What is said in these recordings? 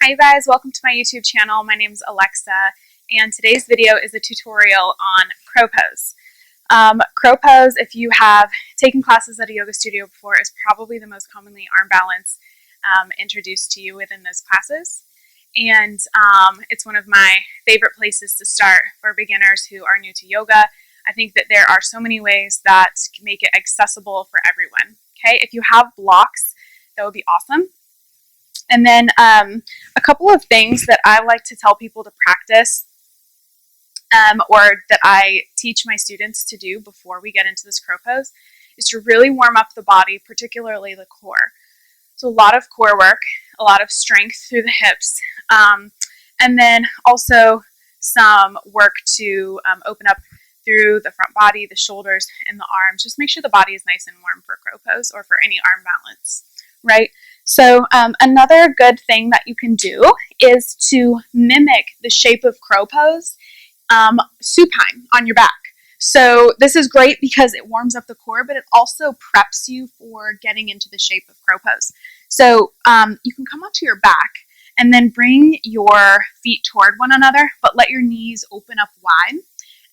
Hi you guys, welcome to my YouTube channel. My name is Alexa and today's video is a tutorial on crow pose. Crow pose, if you have taken classes at a yoga studio before, is probably the most commonly arm balance introduced to you within those classes. And it's one of my favorite places to start for beginners who are new to yoga. I think that there are so many ways that make it accessible for everyone. Okay, if you have blocks, that would be awesome. And then a couple of things that I like to tell people to practice or that I teach my students to do before we get into this crow pose is to really warm up the body, particularly the core. So a lot of core work, a lot of strength through the hips, and then also some work to open up through the front body, the shoulders, and the arms. Just make sure the body is nice and warm for crow pose or for any arm balance, right? So another good thing that you can do is to mimic the shape of crow pose supine on your back. So this is great because it warms up the core, but it also preps you for getting into the shape of crow pose. So you can come onto your back and then bring your feet toward one another, but let your knees open up wide.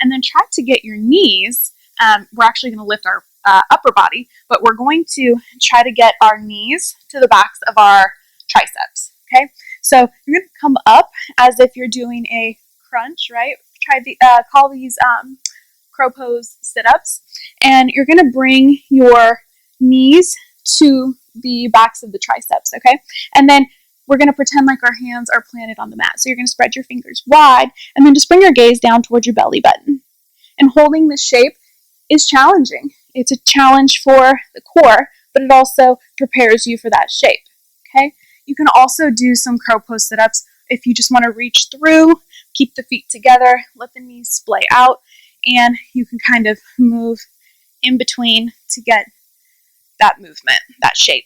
And then try to get your knees, we're actually going to lift our upper body, but we're going to try to get our knees to the backs of our triceps, okay? So you're going to come up as if you're doing a crunch, right? Call these crow pose sit-ups, and you're going to bring your knees to the backs of the triceps, okay? And then we're going to pretend like our hands are planted on the mat. So you're going to spread your fingers wide, and then just bring your gaze down towards your belly button. And holding this shape is challenging. It's a challenge for the core, but it also prepares you for that shape, okay? You can also do some crow pose sit-ups if you just want to reach through, keep the feet together, let the knees splay out, and you can kind of move in between to get that movement, that shape.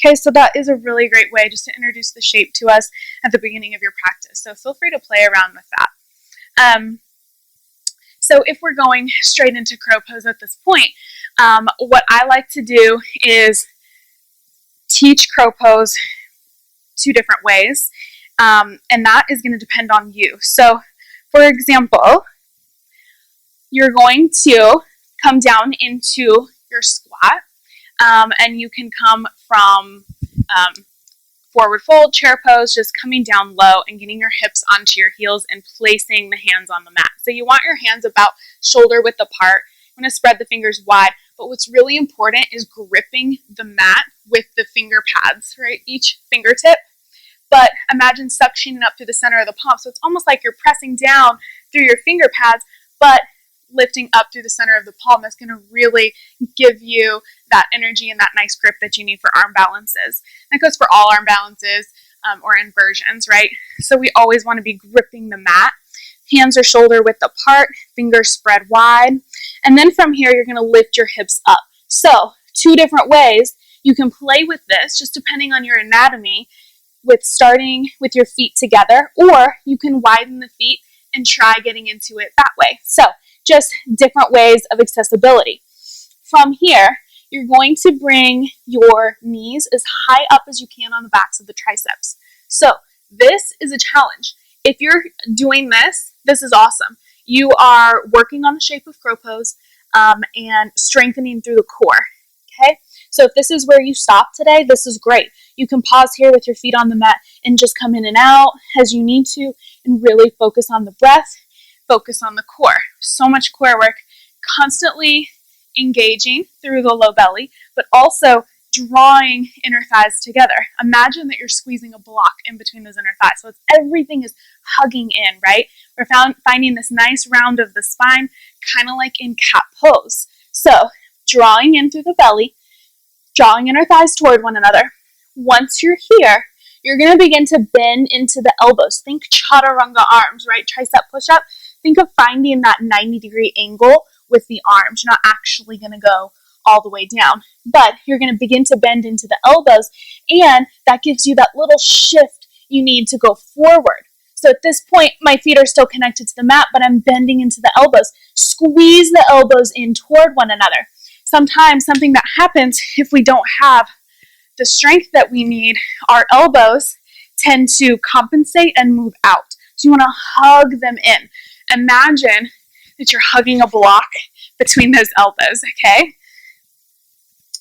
Okay, so that is a really great way just to introduce the shape to us at the beginning of your practice. So feel free to play around with that. So if we're going straight into crow pose at this point, what I like to do is teach crow pose two different ways, and that is going to depend on you. So for example, you're going to come down into your squat, and you can come from forward fold, chair pose, just coming down low and getting your hips onto your heels and placing the hands on the mat. So you want your hands about shoulder width apart. You want to spread the fingers wide, but what's really important is gripping the mat with the finger pads, right? Each fingertip, but imagine suctioning up through the center of the palm. So it's almost like you're pressing down through your finger pads, but lifting up through the center of the palm. That's going to really give you that energy and that nice grip that you need for arm balances. That goes for all arm balances or inversions, right? So we always want to be gripping the mat. Hands are shoulder width apart, fingers spread wide. And then from here, you're going to lift your hips up. So two different ways you can play with this, just depending on your anatomy, with starting with your feet together, or you can widen the feet and try getting into it that way. So just different ways of accessibility. From here, you're going to bring your knees as high up as you can on the backs of the triceps. So this is a challenge. If you're doing this, this is awesome. You are working on the shape of crow pose and strengthening through the core, okay? So if this is where you stop today, this is great. You can pause here with your feet on the mat and just come in and out as you need to and really focus on the breath, focus on the core. So much core work, constantly engaging through the low belly, but also drawing inner thighs together. Imagine that you're squeezing a block in between those inner thighs. So everything is hugging in, right? We're finding this nice round of the spine, kind of like in cat pose. So drawing in through the belly, drawing inner thighs toward one another. Once you're here, you're going to begin to bend into the elbows. Think chaturanga arms, right? Tricep push-up. Think of finding that 90-degree angle with the arms. You're not actually going to go all the way down, but you're going to begin to bend into the elbows, and that gives you that little shift you need to go forward. So at this point, my feet are still connected to the mat, but I'm bending into the elbows. Squeeze the elbows in toward one another. Sometimes something that happens if we don't have the strength that we need, our elbows tend to compensate and move out. So you want to hug them in. Imagine that you're hugging a block between those elbows, okay?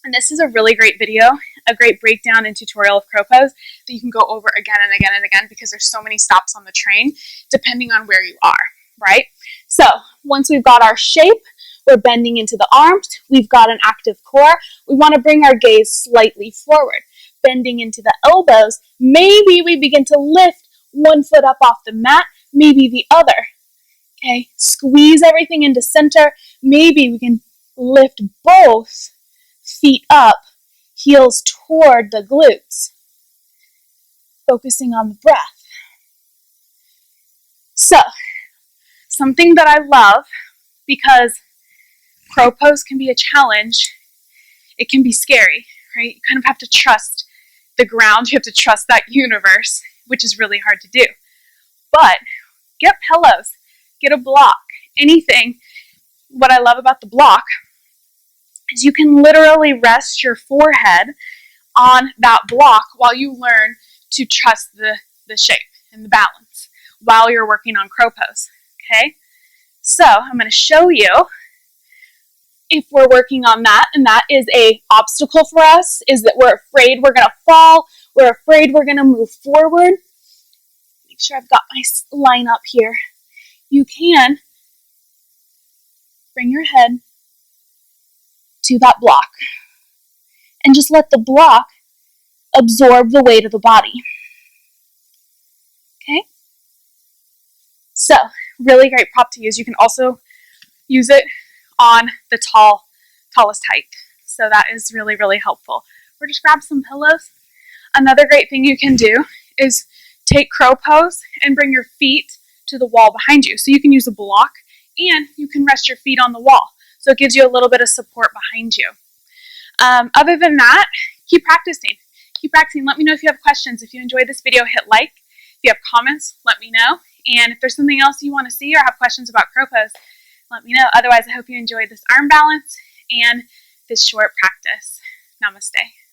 And this is a really great video, a great breakdown and tutorial of crow pose that you can go over again and again and again because there's so many stops on the train depending on where you are, right? So once we've got our shape, we're bending into the arms, we've got an active core, we want to bring our gaze slightly forward, bending into the elbows. Maybe we begin to lift one foot up off the mat, maybe the other. Okay, squeeze everything into center. Maybe we can lift both feet up, heels toward the glutes, focusing on the breath. So, something that I love, because crow pose can be a challenge, it can be scary, right? You kind of have to trust the ground, you have to trust that universe, which is really hard to do. But get pillows, get a block, anything. What I love about the block is you can literally rest your forehead on that block while you learn to trust the shape and the balance while you're working on crow pose, okay? So I'm going to show you if we're working on that, and that is a obstacle for us, is that we're afraid we're going to fall, we're afraid we're going to move forward. Make sure I've got my line up here. You can bring your head to that block and just let the block absorb the weight of the body. Okay? So, really great prop to use. You can also use it on the tallest height. So that is really, really helpful. Or just grab some pillows. Another great thing you can do is take crow pose and bring your feet to the wall behind you. So you can use a block and you can rest your feet on the wall. So it gives you a little bit of support behind you. Other than that, keep practicing. Keep practicing. Let me know if you have questions. If you enjoyed this video, hit like. If you have comments, let me know. And if there's something else you want to see or have questions about crow pose, let me know. Otherwise, I hope you enjoyed this arm balance and this short practice. Namaste.